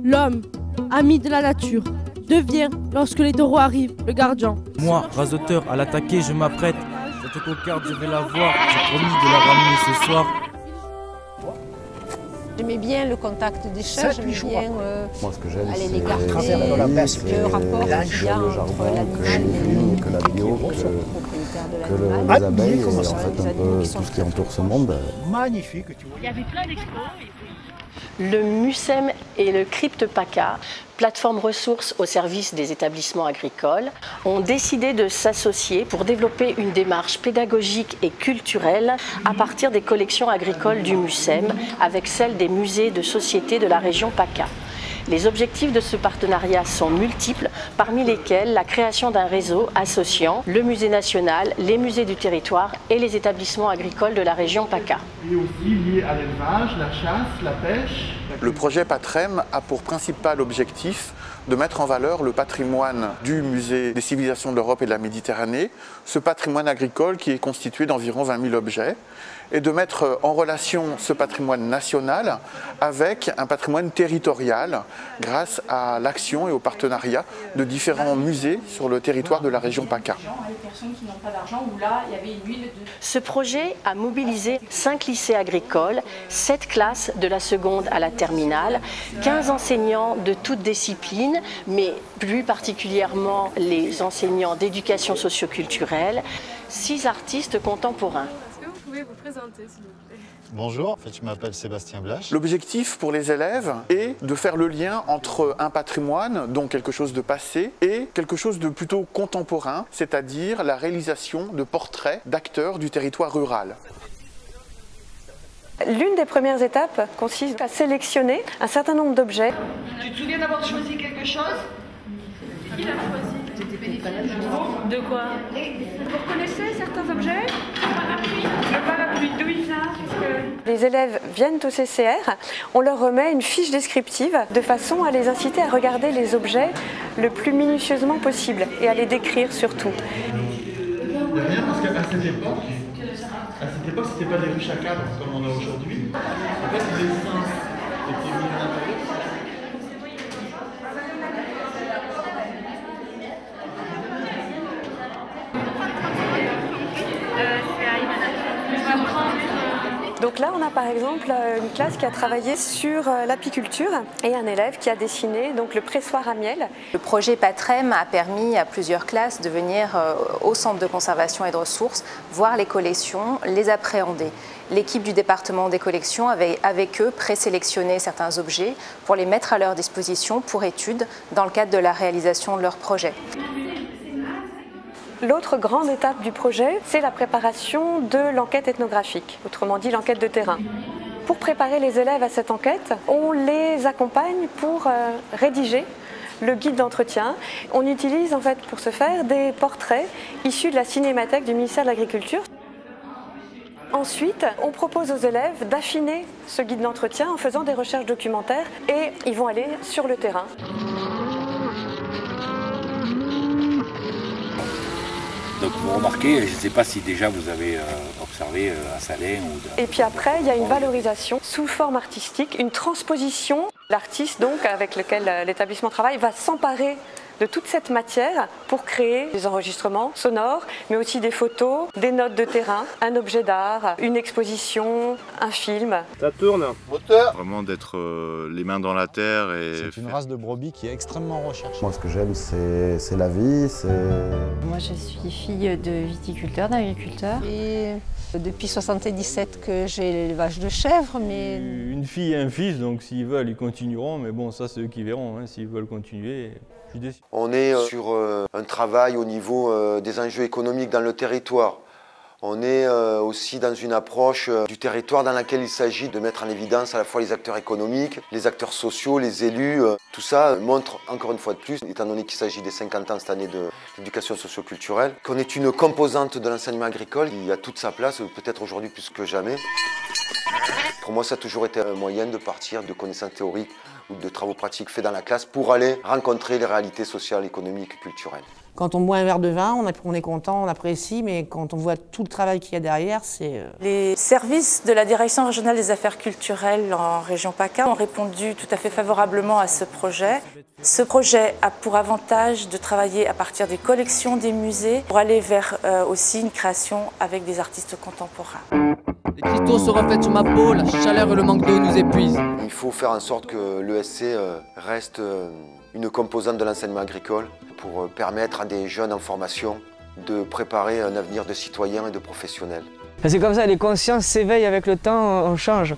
L'homme, ami de la nature, devient, lorsque les taureaux arrivent, le gardien. Moi, rasoteur, à l'attaquer, je m'apprête. Cette cocarde, je vais la voir. J'ai promis de la ramener ce soir. J'aimais bien le contact des chats, j'aimais bien moi, ce que j'aime, aller c'est l'écarter, le rapport qu'il y a entre l'animal et que la bio, que les abeilles, et en fait un peu tout ce qui entoure ce monde. Magnifique, tu vois. Il y avait plein d'expos. Le MUSEM et le Crypte PACA, plateforme ressources au service des établissements agricoles, ont décidé de s'associer pour développer une démarche pédagogique et culturelle à partir des collections agricoles du MUSEM avec celles des musées de société de la région PACA. Les objectifs de ce partenariat sont multiples, parmi lesquels la création d'un réseau associant le musée national, les musées du territoire et les établissements agricoles de la région PACA. Et aussi lié à l'élevage, la chasse, la pêche. Le projet PATREM a pour principal objectif de mettre en valeur le patrimoine du musée des civilisations de l'Europe et de la Méditerranée, ce patrimoine agricole qui est constitué d'environ 20 000 objets, et de mettre en relation ce patrimoine national avec un patrimoine territorial grâce à l'action et au partenariat de différents musées sur le territoire de la région PACA. Ce projet a mobilisé 5 lycées agricoles, 7 classes de la seconde à la terminale, 15 enseignants de toutes disciplines, mais plus particulièrement les enseignants d'éducation socioculturelle, 6 artistes contemporains. Vous pouvez vous présenter, s'il vous plaît. Bonjour, en fait, je m'appelle Sébastien Blache. L'objectif pour les élèves est de faire le lien entre un patrimoine, donc quelque chose de passé, et quelque chose de plutôt contemporain, c'est-à-dire la réalisation de portraits d'acteurs du territoire rural. L'une des premières étapes consiste à sélectionner un certain nombre d'objets. Tu te souviens d'avoir choisi quelque chose? Qui l'a choisi? De quoi? Vous reconnaissez certains objets? Le parapluie, d'où il vient? Les élèves viennent au CCR, on leur remet une fiche descriptive de façon à les inciter à regarder les objets le plus minutieusement possible et à les décrire surtout. Il n'y a rien parce qu'à cette époque, c'était pas des ruches à cadre comme on a aujourd'hui. En fait, les dessins étaient mis en intérieur. Donc là, on a par exemple une classe qui a travaillé sur l'apiculture et un élève qui a dessiné donc, le pressoir à miel. Le projet PATREM a permis à plusieurs classes de venir au centre de conservation et de ressources, voir les collections, les appréhender. L'équipe du département des collections avait avec eux présélectionné certains objets pour les mettre à leur disposition pour étude dans le cadre de la réalisation de leur projet. L'autre grande étape du projet, c'est la préparation de l'enquête ethnographique, autrement dit l'enquête de terrain. Pour préparer les élèves à cette enquête, on les accompagne pour rédiger le guide d'entretien. On utilise en fait pour ce faire des portraits issus de la cinémathèque du ministère de l'Agriculture. Ensuite, on propose aux élèves d'affiner ce guide d'entretien en faisant des recherches documentaires et ils vont aller sur le terrain. Donc vous remarquez, je ne sais pas si déjà vous avez observé un salin ou... Et puis après, il y a une valorisation sous forme artistique, une transposition. L'artiste donc avec lequel l'établissement travaille va s'emparer de toute cette matière pour créer des enregistrements sonores, mais aussi des photos, des notes de terrain, un objet d'art, une exposition, un film. Ça tourne. Moteur. Vraiment d'être les mains dans la terre. C'est une race de brebis qui est extrêmement recherchée. Moi, ce que j'aime, c'est la vie. Moi, je suis fille de viticulteur, d'agriculteur. Et depuis 1977 que j'ai l'élevage de chèvres, mais... Une fille et un fils, donc s'ils veulent, ils continueront. Mais bon, ça, c'est eux qui verront, hein, s'ils veulent continuer. On est sur un travail au niveau des enjeux économiques dans le territoire. On est aussi dans une approche du territoire dans laquelle il s'agit de mettre en évidence à la fois les acteurs économiques, les acteurs sociaux, les élus. Tout ça montre encore une fois de plus, étant donné qu'il s'agit des 50 ans cette année de l'éducation socio-culturelle, qu'on est une composante de l'enseignement agricole qui a toute sa place, peut-être aujourd'hui plus que jamais. Pour moi, ça a toujours été un moyen de partir de connaissances théoriques ou de travaux pratiques faits dans la classe pour aller rencontrer les réalités sociales, économiques et culturelles. Quand on boit un verre de vin, on est content, on apprécie, mais quand on voit tout le travail qu'il y a derrière, c'est... Les services de la Direction régionale des affaires culturelles en région PACA ont répondu tout à fait favorablement à ce projet. Ce projet a pour avantage de travailler à partir des collections des musées pour aller vers aussi une création avec des artistes contemporains. Les cristaux se reflètent sur ma peau, la chaleur et le manque d'eau nous épuisent. Il faut faire en sorte que l'ESC reste une composante de l'enseignement agricole pour permettre à des jeunes en formation de préparer un avenir de citoyens et de professionnels. C'est comme ça, les consciences s'éveillent avec le temps, on change.